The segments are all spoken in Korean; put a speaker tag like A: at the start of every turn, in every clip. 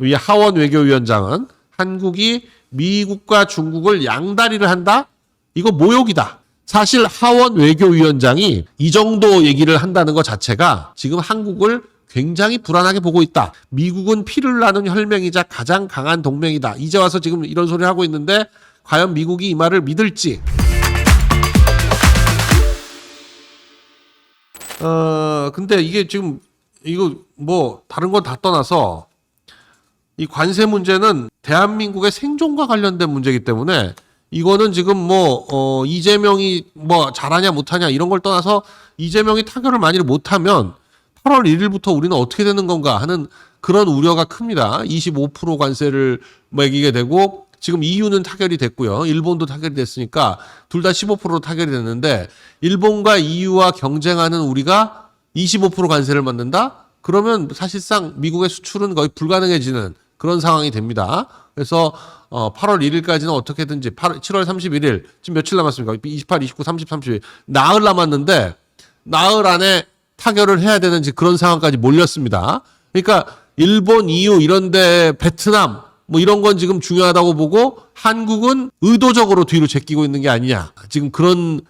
A: 이 하원 외교위원장은 한국이 미국과 중국을 양다리를 한다? 이거 모욕이다. 사실 하원 외교위원장이 이 정도 얘기를 한다는 것 자체가 지금 한국을 굉장히 불안하게 보고 있다. 미국은 피를 나는 혈맹이자 가장 강한 동맹이다. 이제 와서 지금 이런 소리를 하고 있는데 과연 미국이 이 말을 믿을지. 근데 이게 지금 이거 뭐 다른 건 다 떠나서 이 관세 문제는 대한민국의 생존과 관련된 문제이기 때문에 이거는 지금 뭐 이재명이 뭐 잘하냐 못하냐 이런 걸 떠나서 이재명이 타결을 만일 못하면 8월 1일부터 우리는 어떻게 되는 건가 하는 그런 우려가 큽니다. 25% 관세를 매기게 되고 지금 EU는 타결이 됐고요. 일본도 타결이 됐으니까 둘 다 15%로 타결이 됐는데 일본과 EU와 경쟁하는 우리가 25% 관세를 받는다? 그러면 사실상 미국의 수출은 거의 불가능해지는 그런 상황이 됩니다. 그래서 8월 1일까지는 어떻게든지 7월 31일 지금 며칠 남았습니까? 28, 29, 30, 31 나흘 남았는데 나흘 안에 타결을 해야 되는 그런 상황까지 몰렸습니다. 그러니까 일본, EU 이런데 베트남 뭐 이런 건 지금 중요하다고 보고 한국은 의도적으로 뒤로 제끼고 있는 게 아니냐. 지금 그런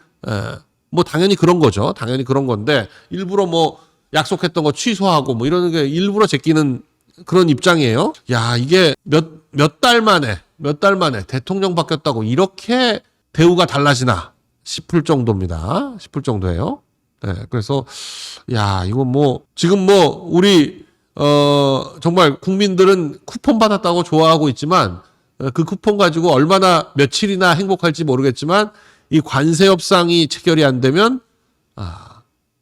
A: 뭐 당연히 그런 거죠. 당연히 그런 건데 일부러 뭐 약속했던 거 취소하고 뭐 이러는 게 일부러 제끼는 그런 입장이에요. 야, 이게 몇 달 만에 대통령 바뀌었다고 이렇게 대우가 달라지나 싶을 정도입니다. 싶을 정도예요. 네, 그래서 야, 이거 뭐 지금 뭐 우리 정말 국민들은 쿠폰 받았다고 좋아하고 있지만 그 쿠폰 가지고 얼마나 며칠이나 행복할지 모르겠지만 이 관세 협상이 체결이 안 되면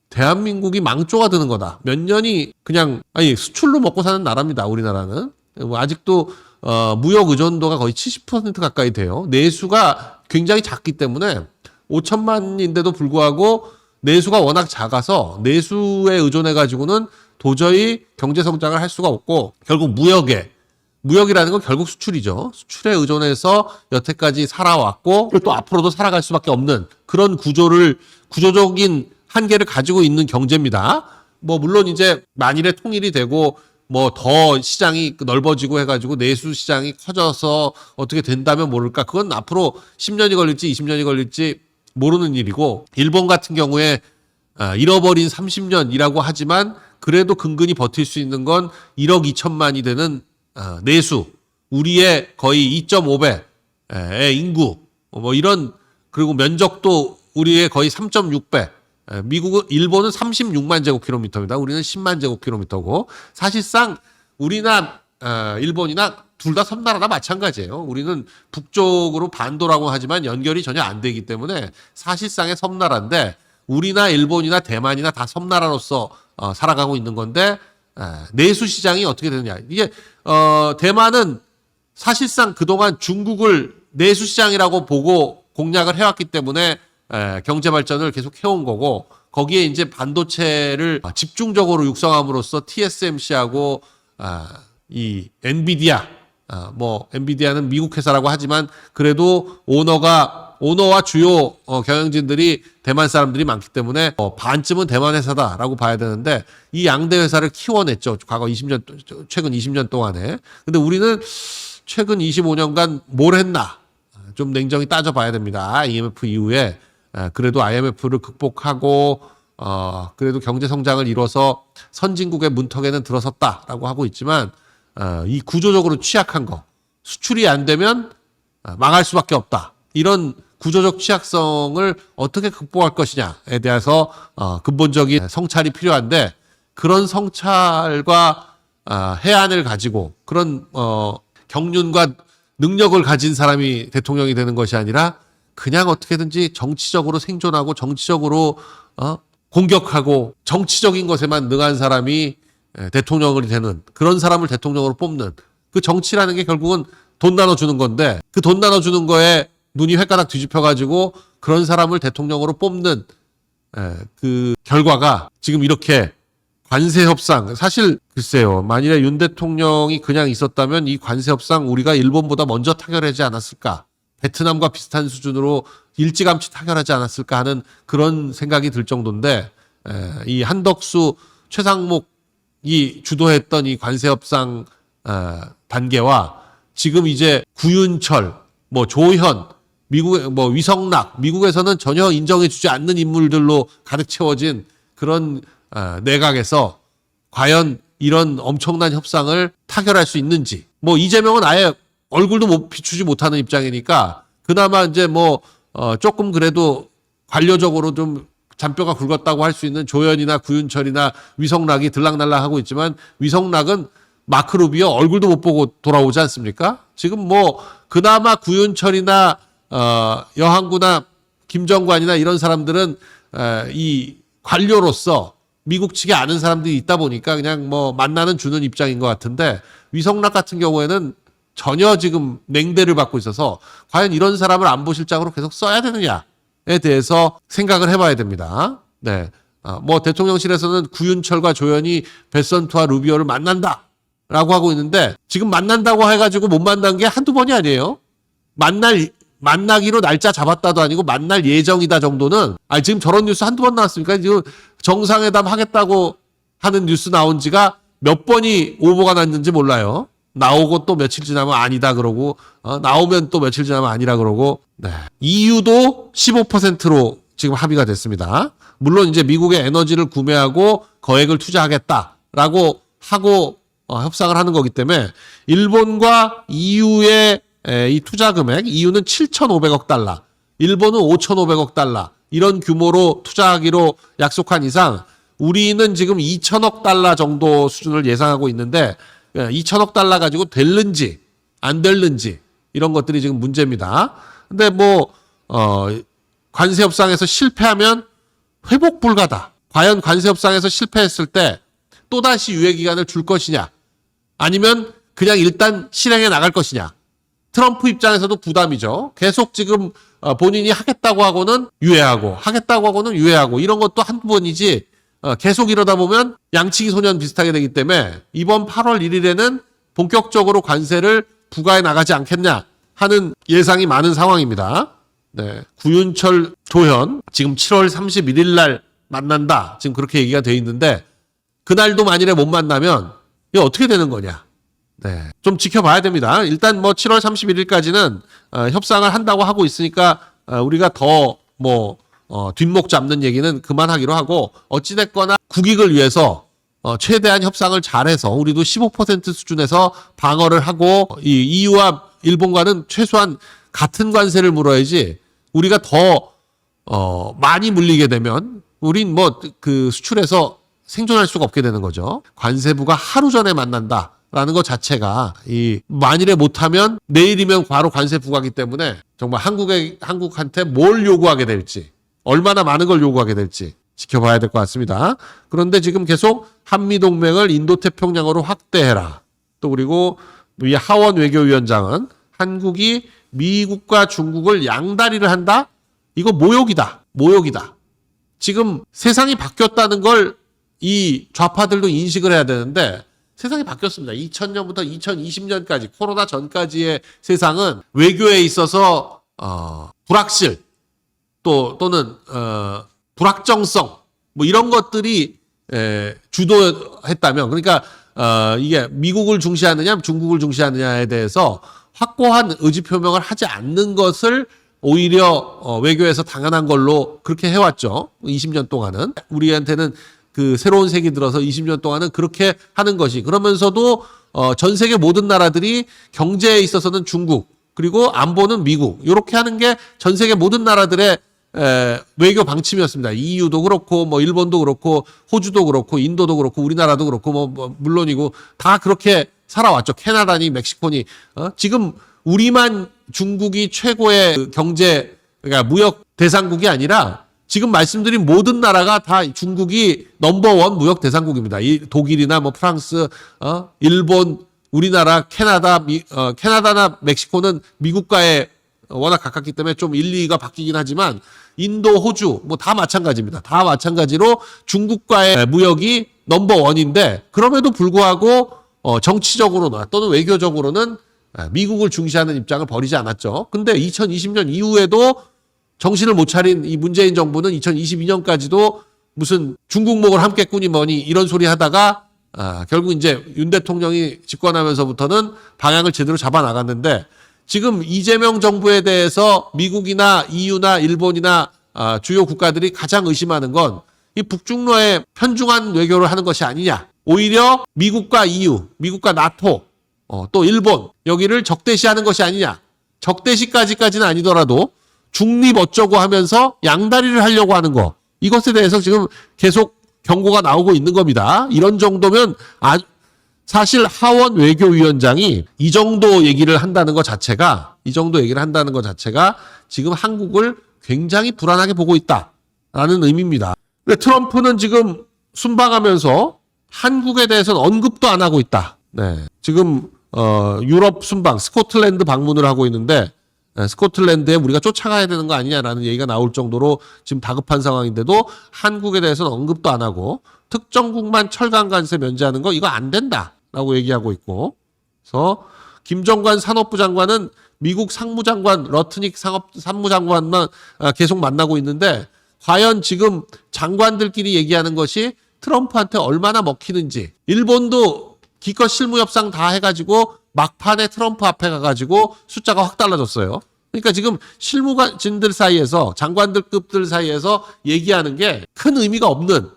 A: 대한민국이 망조가 드는 거다. 몇 년이 그냥 수출로 먹고 사는 나라입니다. 우리나라는 아직도 무역 의존도가 거의 70% 가까이 돼요. 내수가 굉장히 작기 때문에 5천만인데도 불구하고 내수가 워낙 작아서 내수에 의존해 가지고는 도저히 경제 성장을 할 수가 없고 결국 무역이라는 건 결국 수출이죠. 수출에 의존해서 여태까지 살아왔고 또 앞으로도 살아갈 수밖에 없는 그런 구조적인 한계를 가지고 있는 경제입니다. 뭐 물론 이제 만일에 통일이 되고 뭐 더 시장이 넓어지고 해가지고 내수 시장이 커져서 어떻게 된다면 모를까. 그건 앞으로 10년이 걸릴지 20년이 걸릴지 모르는 일이고 일본 같은 경우에 잃어버린 30년이라고 하지만 그래도 근근히 버틸 수 있는 건 1억 2천만이 되는 내수, 우리의 거의 2.5배의 인구, 뭐 이런 그리고 면적도 우리의 거의 3.6배. 일본은 36만 제곱킬로미터입니다. 우리는 10만 제곱킬로미터고 사실상 우리나 일본이나 둘 다 섬나라나 마찬가지예요. 우리는 북쪽으로 반도라고 하지만 연결이 전혀 안 되기 때문에 사실상의 섬나라인데 우리나 일본이나 대만이나 다 섬나라로서 살아가고 있는 건데 내수 시장이 어떻게 되느냐. 이게 대만은 사실상 그동안 중국을 내수 시장이라고 보고 공략을 해왔기 때문에 경제 발전을 계속 해온 거고 거기에 이제 반도체를 집중적으로 육성함으로써 TSMC하고 이 엔비디아 뭐 엔비디아는 미국 회사라고 하지만 그래도 오너와 주요 경영진들이 대만 사람들이 많기 때문에 반쯤은 대만 회사다라고 봐야 되는데 이 양대 회사를 키워냈죠. 최근 20년 동안에. 근데 우리는 최근 25년간 뭘 했나? 좀 냉정히 따져봐야 됩니다. IMF 이후에 그래도 IMF를 극복하고 그래도 경제 성장을 이뤄서 선진국의 문턱에는 들어섰다라고 하고 있지만 이 구조적으로 취약한 거 수출이 안 되면 망할 수밖에 없다. 이런 구조적 취약성을 어떻게 극복할 것이냐에 대해서 근본적인 성찰이 필요한데 그런 성찰과 해안을 가지고 그런 경륜과 능력을 가진 사람이 대통령이 되는 것이 아니라 그냥 어떻게든지 정치적으로 생존하고 정치적으로 공격하고 정치적인 것에만 능한 사람이 대통령이 되는 그런 사람을 대통령으로 뽑는 그 정치라는 게 결국은 돈 나눠주는 건데 그 돈 나눠주는 거에 눈이 횟가닥 뒤집혀가지고 그런 사람을 대통령으로 뽑는 그 결과가 지금 이렇게 관세 협상 사실 글쎄요 만일에 윤 대통령이 그냥 있었다면 이 관세 협상 우리가 일본보다 먼저 타결하지 않았을까 베트남과 비슷한 수준으로 일찌감치 타결하지 않았을까 하는 그런 생각이 들 정도인데 이 한덕수 최상목이 주도했던 이 관세 협상 단계와 지금 이제 구윤철, 뭐 조현, 미국 뭐 위성락, 미국에서는 전혀 인정해주지 않는 인물들로 가득 채워진 그런 내각에서 과연 이런 엄청난 협상을 타결할 수 있는지. 뭐 이재명은 아예 얼굴도 비추지 못하는 입장이니까 그나마 이제 뭐 조금 그래도 관료적으로 좀 잔뼈가 굵었다고 할 수 있는 조현이나 구윤철이나 위성락이 들락날락하고 있지만 위성락은 마크 루비오 얼굴도 못 보고 돌아오지 않습니까? 지금 뭐 그나마 구윤철이나 여항구나 김정관이나 이런 사람들은 이 관료로서 미국 측에 아는 사람들이 있다 보니까 그냥 뭐 만나는 주는 입장인 것 같은데 위성락 같은 경우에는 전혀 지금 냉대를 받고 있어서 과연 이런 사람을 안보실장으로 계속 써야 되느냐에 대해서 생각을 해봐야 됩니다. 네, 뭐 대통령실에서는 구윤철과 조현이 베선투와 루비오를 만난다라고 하고 있는데 지금 만난다고 해가지고 못 만난 게 한두 번이 아니에요. 만나기로 날짜 잡았다도 아니고 만날 예정이다 정도는 지금 저런 뉴스 한두 번 나왔습니까? 지금 정상회담 하겠다고 하는 뉴스 나온 지가 몇 번이 오보가 났는지 몰라요. 나오고 또 며칠 지나면 아니다 그러고 나오면 또 며칠 지나면 아니라 그러고 네. EU도 15%로 지금 합의가 됐습니다. 물론 이제 미국의 에너지를 구매하고 거액을 투자하겠다라고 하고 협상을 하는 거기 때문에 일본과 EU의 이 투자 금액, EU는 7,500억 달러, 일본은 5,500억 달러 이런 규모로 투자하기로 약속한 이상 우리는 지금 2,000억 달러 정도 수준을 예상하고 있는데 2,000억 달러 가지고 될는지 안 될는지 이런 것들이 지금 문제입니다. 근데 뭐 관세 협상에서 실패하면 회복 불가다. 과연 관세 협상에서 실패했을 때 또다시 유예 기간을 줄 것이냐 아니면 그냥 일단 실행해 나갈 것이냐. 트럼프 입장에서도 부담이죠. 계속 지금 본인이 하겠다고 하고는 유예하고 하겠다고 하고는 유예하고 이런 것도 한두 번이지 계속 이러다 보면 양치기 소년 비슷하게 되기 때문에 이번 8월 1일에는 본격적으로 관세를 부과해 나가지 않겠냐 하는 예상이 많은 상황입니다. 네. 구윤철 조현 지금 7월 31일 날 만난다. 지금 그렇게 얘기가 돼 있는데 그날도 만일에 못 만나면 이게 어떻게 되는 거냐. 네. 좀 지켜봐야 됩니다. 일단 뭐 7월 31일까지는 협상을 한다고 하고 있으니까 우리가 더 뭐 뒷목 잡는 얘기는 그만하기로 하고 어찌됐거나 국익을 위해서 최대한 협상을 잘해서 우리도 15% 수준에서 방어를 하고 이 EU와 일본과는 최소한 같은 관세를 물어야지 우리가 더 많이 물리게 되면 우린 뭐 그 수출에서 생존할 수가 없게 되는 거죠. 관세부가 하루 전에 만난다. 라는 것 자체가 만일에 못하면 내일이면 바로 관세 부과하기 때문에 정말 한국한테 뭘 요구하게 될지 얼마나 많은 걸 요구하게 될지 지켜봐야 될 것 같습니다. 그런데 지금 계속 한미동맹을 인도태평양으로 확대해라. 또 그리고 이 하원 외교위원장은 한국이 미국과 중국을 양다리를 한다? 이거 모욕이다. 모욕이다. 지금 세상이 바뀌었다는 걸 이 좌파들도 인식을 해야 되는데 세상이 바뀌었습니다. 2000년부터 2020년까지 코로나 전까지의 세상은 외교에 있어서 불확실 또는 불확정성 뭐 이런 것들이 주도했다면 그러니까 이게 미국을 중시하느냐 중국을 중시하느냐에 대해서 확고한 의지 표명을 하지 않는 것을 오히려 외교에서 당연한 걸로 그렇게 해왔죠. 20년 동안은 우리한테는 그 새로운 세기 들어서 20년 동안은 그렇게 하는 것이 그러면서도 전 세계 모든 나라들이 경제에 있어서는 중국 그리고 안보는 미국 이렇게 하는 게 전 세계 모든 나라들의 외교 방침이었습니다. EU도 그렇고 뭐 일본도 그렇고 호주도 그렇고 인도도 그렇고 우리나라도 그렇고 뭐 물론이고 다 그렇게 살아왔죠. 캐나다니 멕시코니 지금 우리만 중국이 최고의 경제 그러니까 무역 대상국이 아니라 지금 말씀드린 모든 나라가 다 중국이 넘버원 무역 대상국입니다. 이 독일이나 뭐 프랑스, 일본, 우리나라, 캐나다나 멕시코는 미국과의 워낙 가깝기 때문에 좀 1, 2위가 바뀌긴 하지만 인도, 호주 뭐 다 마찬가지입니다. 다 마찬가지로 중국과의 무역이 넘버원인데 그럼에도 불구하고 정치적으로나 또는 외교적으로는 미국을 중시하는 입장을 버리지 않았죠. 근데 2020년 이후에도 정신을 못 차린 이 문재인 정부는 2022년까지도 무슨 중국목을 함께 꾸니 뭐니 이런 소리 하다가 결국 이제 윤 대통령이 집권하면서부터는 방향을 제대로 잡아 나갔는데 지금 이재명 정부에 대해서 미국이나 EU나 일본이나 주요 국가들이 가장 의심하는 건 이 북중러의 편중한 외교를 하는 것이 아니냐. 오히려 미국과 EU, 미국과 나토, 또 일본 여기를 적대시하는 것이 아니냐. 적대시까지는 아니더라도 중립 어쩌고 하면서 양다리를 하려고 하는 거. 이것에 대해서 지금 계속 경고가 나오고 있는 겁니다. 이런 정도면 사실 하원 외교위원장이 이 정도 얘기를 한다는 것 자체가 지금 한국을 굉장히 불안하게 보고 있다라는 의미입니다. 근데 트럼프는 지금 순방하면서 한국에 대해서는 언급도 안 하고 있다. 네. 지금 유럽 순방, 스코틀랜드 방문을 하고 있는데 스코틀랜드에 우리가 쫓아가야 되는 거 아니냐라는 얘기가 나올 정도로 지금 다급한 상황인데도 한국에 대해서는 언급도 안 하고 특정국만 철강 관세 면제하는 거 이거 안 된다라고 얘기하고 있고, 그래서 김정관 산업부 장관은 미국 상무장관 러트닉 상무장관만 계속 만나고 있는데 과연 지금 장관들끼리 얘기하는 것이 트럼프한테 얼마나 먹히는지. 일본도 기껏 실무협상 다 해가지고 막판에 트럼프 앞에 가가지고 숫자가 확 달라졌어요. 그러니까 지금 실무진들 사이에서 장관들급들 사이에서 얘기하는 게 큰 의미가 없는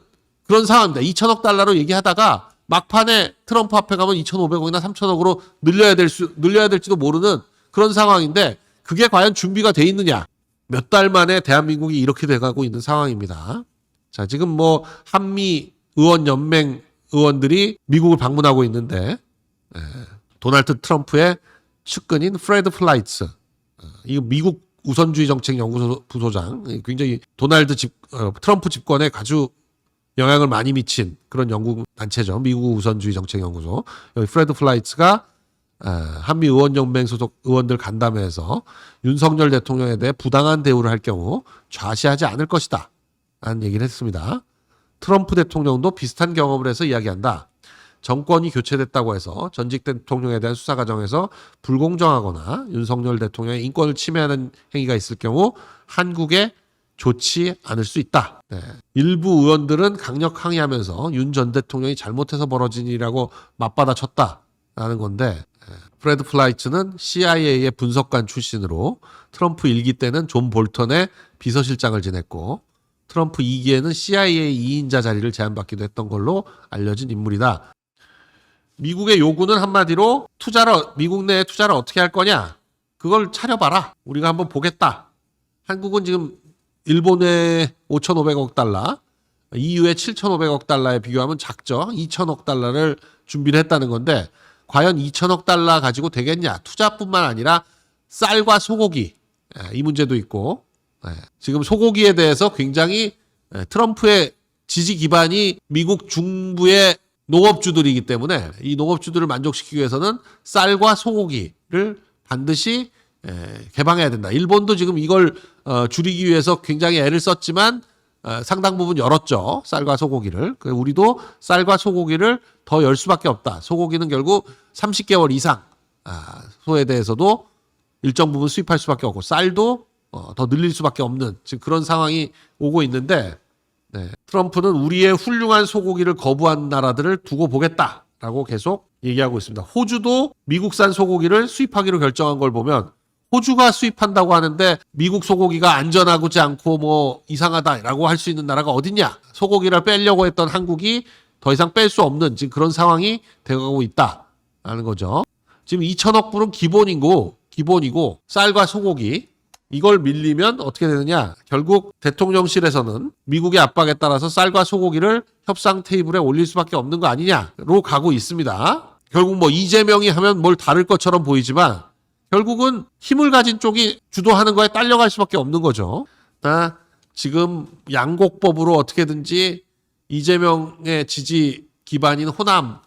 A: 그런 상황입니다. 2천억 달러로 얘기하다가 막판에 트럼프 앞에 가면 2,500억이나 3천억으로 늘려야 될지도 모르는 그런 상황인데 그게 과연 준비가 돼 있느냐. 몇 달 만에 대한민국이 이렇게 돼가고 있는 상황입니다. 자, 지금 뭐 한미 의원연맹 의원들이 미국을 방문하고 있는데 도널드 트럼프의 측근인 프레드 플라이츠, 이 미국 우선주의 정책 연구소 부소장, 굉장히 트럼프 집권에 아주 영향을 많이 미친 그런 연구 단체죠. 미국 우선주의 정책 연구소. 여기 프레드 플라이츠가 한미 의원연맹 소속 의원들 간담회에서 윤석열 대통령에 대해 부당한 대우를 할 경우 좌시하지 않을 것이다 라는 얘기를 했습니다. 트럼프 대통령도 비슷한 경험을 해서 이야기한다. 정권이 교체됐다고 해서 전직 대통령에 대한 수사 과정에서 불공정하거나 윤석열 대통령의 인권을 침해하는 행위가 있을 경우 한국에 좋지 않을 수 있다. 네. 일부 의원들은 강력 항의하면서 윤 전 대통령이 잘못해서 벌어진 일이라고 맞받아쳤다라는 건데, 프레드 플라이츠는 CIA의 분석관 출신으로 트럼프 1기 때는 존 볼턴의 비서실장을 지냈고 트럼프 2기에는 CIA 2인자 자리를 제안받기도 했던 걸로 알려진 인물이다. 미국의 요구는 한마디로 미국 내에 투자를 어떻게 할 거냐? 그걸 차려봐라. 우리가 한번 보겠다. 한국은 지금 일본의 5,500억 달러, EU의 7,500억 달러에 비교하면 작죠. 2,000억 달러를 준비를 했다는 건데 과연 2,000억 달러 가지고 되겠냐? 투자뿐만 아니라 쌀과 소고기, 이 문제도 있고, 지금 소고기에 대해서 굉장히 트럼프의 지지 기반이 미국 중부의 농업주들이기 때문에 이 농업주들을 만족시키기 위해서는 쌀과 소고기를 반드시 개방해야 된다. 일본도 지금 이걸 줄이기 위해서 굉장히 애를 썼지만 상당 부분 열었죠. 쌀과 소고기를. 우리도 쌀과 소고기를 더 열 수밖에 없다. 소고기는 결국 30개월 이상 소에 대해서도 일정 부분 수입할 수밖에 없고 쌀도 더 늘릴 수밖에 없는 지금 그런 상황이 오고 있는데, 트럼프는 우리의 훌륭한 소고기를 거부한 나라들을 두고 보겠다라고 계속 얘기하고 있습니다. 호주도 미국산 소고기를 수입하기로 결정한 걸 보면 호주가 수입한다고 하는데 미국 소고기가 안전하지 않고 뭐 이상하다라고 할 수 있는 나라가 어딨냐. 소고기를 빼려고 했던 한국이 더 이상 뺄 수 없는 지금 그런 상황이 되어가고 있다라는 거죠. 지금 2,000억 불은 기본이고 쌀과 소고기 이걸 밀리면 어떻게 되느냐. 결국 대통령실에서는 미국의 압박에 따라서 쌀과 소고기를 협상 테이블에 올릴 수밖에 없는 거 아니냐로 가고 있습니다. 결국 뭐 이재명이 하면 뭘 다를 것처럼 보이지만 결국은 힘을 가진 쪽이 주도하는 거에 딸려갈 수밖에 없는 거죠. 지금 양곡법으로 어떻게든지 이재명의 지지 기반인 호남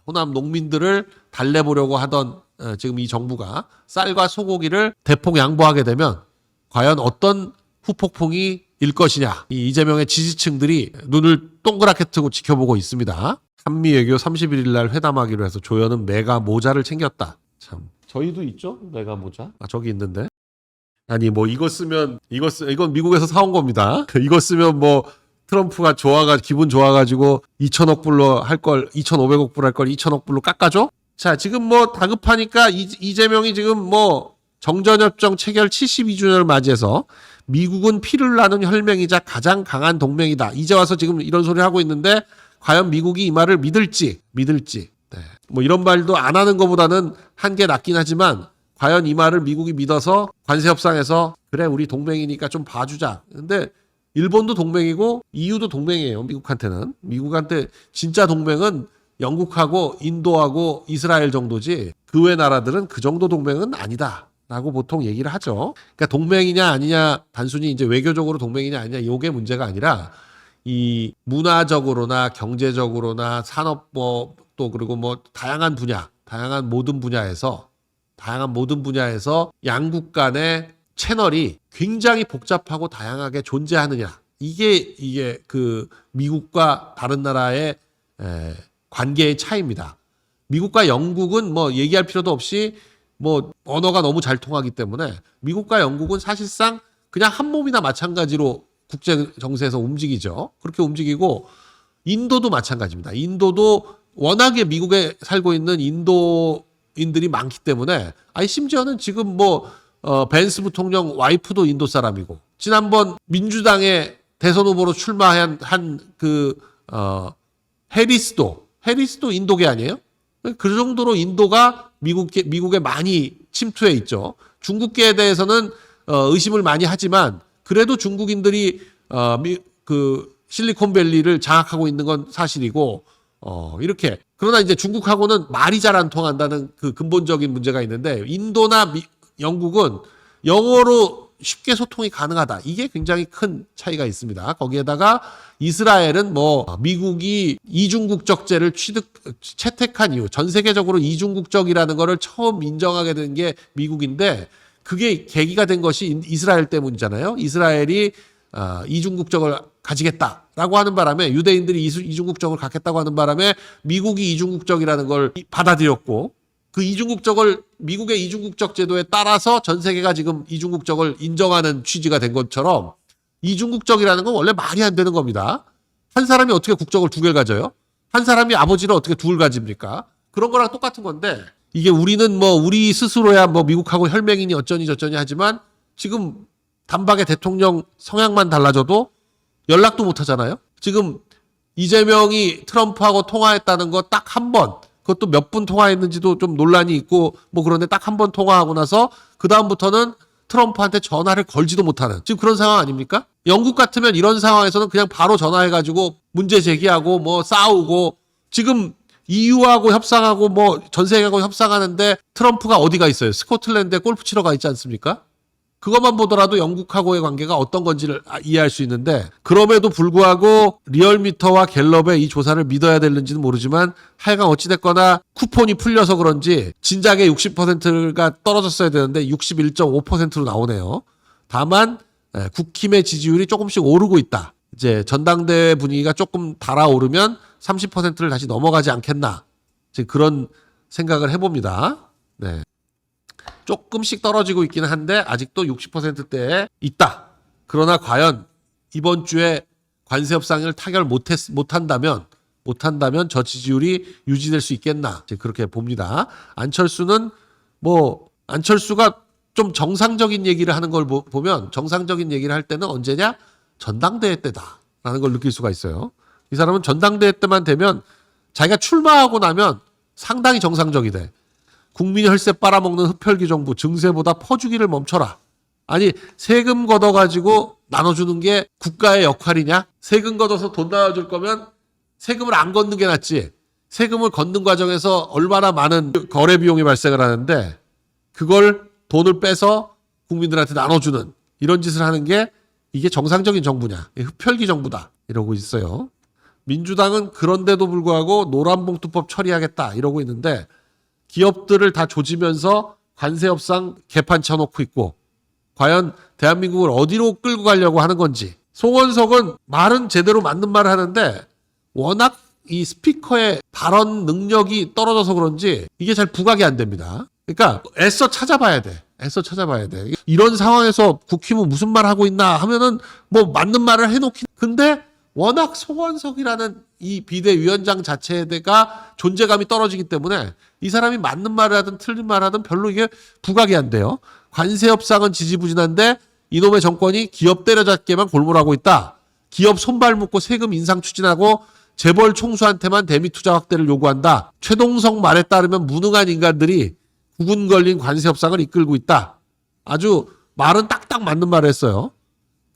A: 농민들을 달래보려고 하던 지금 이 정부가 쌀과 소고기를 대폭 양보하게 되면 과연 어떤 후폭풍이 일 것이냐. 이 이재명의 지지층들이 눈을 동그랗게 뜨고 지켜보고 있습니다. 한미 외교 31일 날 회담하기로 해서 조연은 메가 모자를 챙겼다. 참 저희도 있죠? 메가 모자? 저기 있는데. 아니 뭐 이건 미국에서 사온 겁니다. 이거 쓰면 뭐 트럼프가 기분 좋아가지고 2천억 불로 할 걸 2,500억 불 할 걸 2천억 불로 깎아줘? 자, 지금 뭐 다급하니까 이재명이 지금 뭐 정전협정 체결 72주년을 맞이해서 미국은 피를 나눈 혈맹이자 가장 강한 동맹이다. 이제 와서 지금 이런 소리 하고 있는데 과연 미국이 이 말을 믿을지. 네. 뭐 이런 말도 안 하는 것보다는 한 게 낫긴 하지만 과연 이 말을 미국이 믿어서 관세협상에서 그래 우리 동맹이니까 좀 봐주자. 근데 일본도 동맹이고 EU도 동맹이에요. 미국한테는. 미국한테 진짜 동맹은 영국하고 인도하고 이스라엘 정도지 그 외 나라들은 그 정도 동맹은 아니다. 라고 보통 얘기를 하죠. 그러니까 동맹이냐 아니냐 단순히 이제 외교적으로 동맹이냐 아니냐 요게 문제가 아니라 이 문화적으로나 경제적으로나 산업 또 그리고 뭐 다양한 모든 분야에서 양국 간의 채널이 굉장히 복잡하고 다양하게 존재하느냐. 이게 그 미국과 다른 나라의 관계의 차이입니다. 미국과 영국은 뭐 얘기할 필요도 없이 뭐 언어가 너무 잘 통하기 때문에 미국과 영국은 사실상 그냥 한 몸이나 마찬가지로 국제 정세에서 움직이죠. 그렇게 움직이고 인도도 마찬가지입니다. 인도도 워낙에 미국에 살고 있는 인도인들이 많기 때문에 심지어는 지금 뭐 벤스 부통령 와이프도 인도 사람이고 지난번 민주당의 대선 후보로 출마한 해리스도 인도계 아니에요? 그 정도로 인도가 미국에 많이 침투해 있죠. 중국계에 대해서는 의심을 많이 하지만 그래도 중국인들이 그 실리콘밸리를 장악하고 있는 건 사실이고 이렇게 그러나 이제 중국하고는 말이 잘 안 통한다는 그 근본적인 문제가 있는데 인도나 영국은 영어로 쉽게 소통이 가능하다. 이게 굉장히 큰 차이가 있습니다. 거기에다가 이스라엘은 뭐 미국이 이중국적제를 채택한 이후 전 세계적으로 이중국적이라는 거를 처음 인정하게 된 게 미국인데 그게 계기가 된 것이 이스라엘 때문이잖아요. 이스라엘이 이중국적을 가지겠다라고 하는 바람에 유대인들이 이중국적을 갖겠다고 하는 바람에 미국이 이중국적이라는 걸 받아들였고 그 미국의 이중국적 제도에 따라서 전 세계가 지금 이중국적을 인정하는 취지가 된 것처럼 이중국적이라는 건 원래 말이 안 되는 겁니다. 한 사람이 어떻게 국적을 두 개를 가져요? 한 사람이 아버지를 어떻게 둘 가집니까? 그런 거랑 똑같은 건데 이게 우리는 뭐 우리 스스로야 뭐 미국하고 혈맹이니 어쩌니 저쩌니 하지만 지금 단박에 대통령 성향만 달라져도 연락도 못 하잖아요. 지금 이재명이 트럼프하고 통화했다는 거 딱 한 번, 그것도 몇 분 통화했는지도 좀 논란이 있고 뭐 그런데 딱 한 번 통화하고 나서 그 다음부터는 트럼프한테 전화를 걸지도 못하는 지금 그런 상황 아닙니까? 영국 같으면 이런 상황에서는 그냥 바로 전화해가지고 문제 제기하고 뭐 싸우고 지금 EU하고 협상하고 뭐 전 세계하고 협상하는데 트럼프가 어디가 있어요? 스코틀랜드에 골프 치러 가 있지 않습니까? 그것만 보더라도 영국하고의 관계가 어떤 건지를 이해할 수 있는데 그럼에도 불구하고 리얼미터와 갤럽의 이 조사를 믿어야 되는지는 모르지만 하여간 어찌됐거나 쿠폰이 풀려서 그런지 진작에 60%가 떨어졌어야 되는데 61.5%로 나오네요. 다만 국힘의 지지율이 조금씩 오르고 있다. 이제 전당대회 분위기가 조금 달아오르면 30%를 다시 넘어가지 않겠나. 이제 그런 생각을 해봅니다. 네. 조금씩 떨어지고 있기는 한데 아직도 60%대에 있다. 그러나 과연 이번 주에 관세 협상을 타결 못한다면 저 지지율이 유지될 수 있겠나. 이제 그렇게 봅니다. 안철수가 좀 정상적인 얘기를 하는 걸 보면 정상적인 얘기를 할 때는 언제냐? 전당대회 때다라는 걸 느낄 수가 있어요. 이 사람은 전당대회 때만 되면 자기가 출마하고 나면 상당히 정상적이 돼. 국민 혈세 빨아먹는 흡혈귀 정부 증세보다 퍼주기를 멈춰라. 아니 세금 걷어가지고 나눠주는 게 국가의 역할이냐? 세금 걷어서 돈 나눠줄 거면 세금을 안 걷는 게 낫지. 세금을 걷는 과정에서 얼마나 많은 거래 비용이 발생을 하는데 그걸 돈을 빼서 국민들한테 나눠주는 이런 짓을 하는 게 이게 정상적인 정부냐. 흡혈귀 정부다. 이러고 있어요. 민주당은 그런데도 불구하고 노란봉투법 처리하겠다 이러고 있는데 기업들을 다 조지면서 관세협상 개판 쳐놓고 있고 과연 대한민국을 어디로 끌고 가려고 하는 건지. 송원석은 말은 제대로 맞는 말을 하는데 워낙 이 스피커의 발언 능력이 떨어져서 그런지 이게 잘 부각이 안 됩니다. 그러니까 애써 찾아봐야 돼. 이런 상황에서 국힘은 무슨 말 하고 있나 하면은 뭐 맞는 말을 해놓긴. 근데 워낙 송원석이라는 이 비대위원장 자체가 존재감이 떨어지기 때문에 이 사람이 맞는 말을 하든 틀린 말을 하든 별로 이게 부각이 안 돼요. 관세 협상은 지지부진한데 이놈의 정권이 기업 때려잡기에만 골몰하고 있다. 기업 손발 묶고 세금 인상 추진하고 재벌 총수한테만 대미 투자 확대를 요구한다. 최동석 말에 따르면 무능한 인간들이 구군 걸린 관세 협상을 이끌고 있다. 아주 말은 딱딱 맞는 말을 했어요.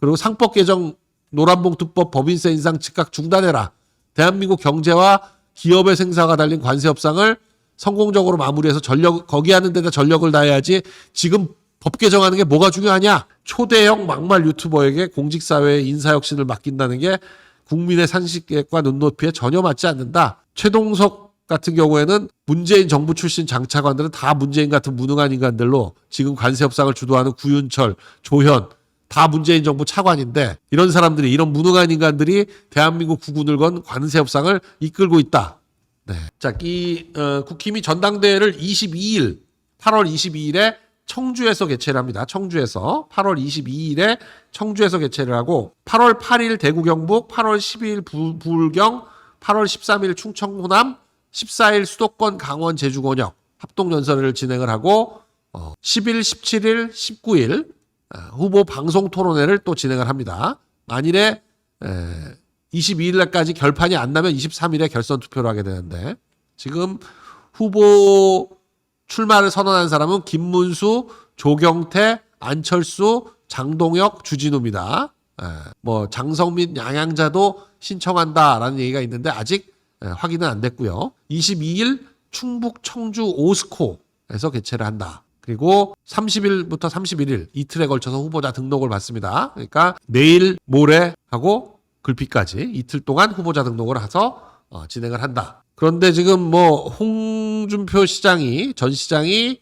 A: 그리고 상법 개정 노란봉투법 법인세 인상 즉각 중단해라. 대한민국 경제와 기업의 생사가 달린 관세 협상을 성공적으로 마무리해서 거기 하는 데다 전력을 다해야지 지금 법 개정하는 게 뭐가 중요하냐. 초대형 막말 유튜버에게 공직사회의 인사혁신을 맡긴다는 게 국민의 상식과 눈높이에 전혀 맞지 않는다. 최동석 같은 경우에는 문재인 정부 출신 장차관들은 다 문재인 같은 무능한 인간들로 지금 관세 협상을 주도하는 구윤철, 조현 다 문재인 정부 차관인데 이런 사람들이 이런 무능한 인간들이 대한민국 국운을 건 관세 협상을 이끌고 있다. 네. 자, 국힘이 전당대회를 8월 22일에 청주에서 개최를 합니다. 청주에서 8월 22일에 청주에서 개최를 하고 8월 8일 대구 경북, 8월 12일 부울경, 8월 13일 충청 호남, 14일 수도권 강원 제주 권역 합동 연설을 진행을 하고 10일, 17일, 19일 후보 방송 토론회를 또 진행을 합니다. 만일에 22일 날까지 결판이 안 나면 23일에 결선 투표를 하게 되는데 지금 후보 출마를 선언한 사람은 김문수, 조경태, 안철수, 장동혁, 주진우입니다. 뭐 장성민, 양양자도 신청한다라는 얘기가 있는데 아직 확인은 안 됐고요. 22일 충북 청주 오스코에서 개최를 한다. 그리고 30일부터 31일 이틀에 걸쳐서 후보자 등록을 받습니다. 그러니까 내일 모레 하고 글피까지 이틀 동안 후보자 등록을 해서 진행을 한다. 그런데 지금 뭐 홍준표 전 시장이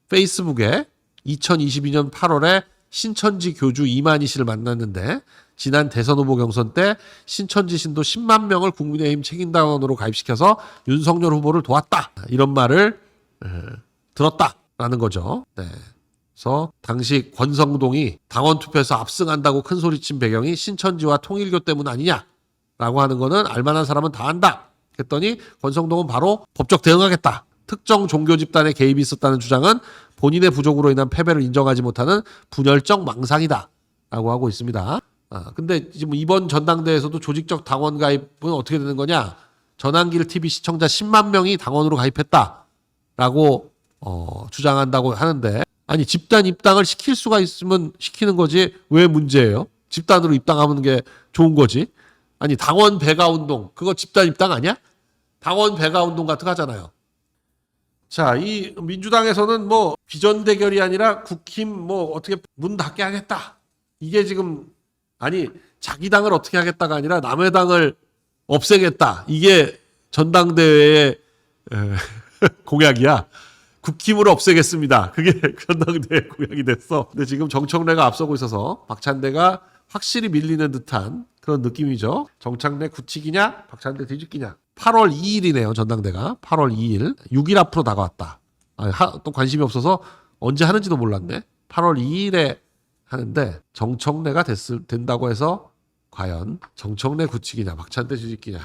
A: 페이스북에 2022년 8월에 신천지 교주 이만희 씨를 만났는데 지난 대선 후보 경선 때 신천지 신도 10만 명을 국민의힘 책임당원으로 가입시켜서 윤석열 후보를 도왔다. 이런 말을 들었다라는 거죠. 네. 그래서 당시 권성동이 당원 투표에서 압승한다고 큰 소리친 배경이 신천지와 통일교 때문 아니냐라고 하는 거는 알만한 사람은 다 안다. 그랬더니 권성동은 바로 법적 대응하겠다. 특정 종교 집단의 개입이 있었다는 주장은 본인의 부족으로 인한 패배를 인정하지 못하는 분열적 망상이다. 라고 하고 있습니다. 근데 지금 이번 전당대회에서도 조직적 당원 가입은 어떻게 되는 거냐? 전환길 TV 시청자 10만 명이 당원으로 가입했다. 라고 주장한다고 하는데 아니 집단 입당을 시킬 수가 있으면 시키는 거지 왜 문제예요? 집단으로 입당하는 게 좋은 거지. 아니 당원 배가 운동 그거 집단 입당 아니야? 당원 배가 운동 같은 거 하잖아요. 자, 이 민주당에서는 뭐 비전 대결이 아니라 국힘 뭐 어떻게 문 닫게 하겠다. 이게 지금 아니 자기 당을 어떻게 하겠다가 아니라 남의 당을 없애겠다. 이게 전당대회의 공약이야. 국힘을 없애겠습니다. 그게 전당대회 공약이 됐어. 근데 지금 정청래가 앞서고 있어서 박찬대가 확실히 밀리는 듯한 그런 느낌이죠. 정청래 굳히기냐 박찬대 뒤집기냐. 8월 2일이네요. 전당대가. 8월 2일. 6일 앞으로 다가왔다. 또 관심이 없어서 언제 하는지도 몰랐네. 8월 2일에 하는데 정청래가 된다고 해서 과연 정청래 굳히기냐 박찬대 뒤집기냐.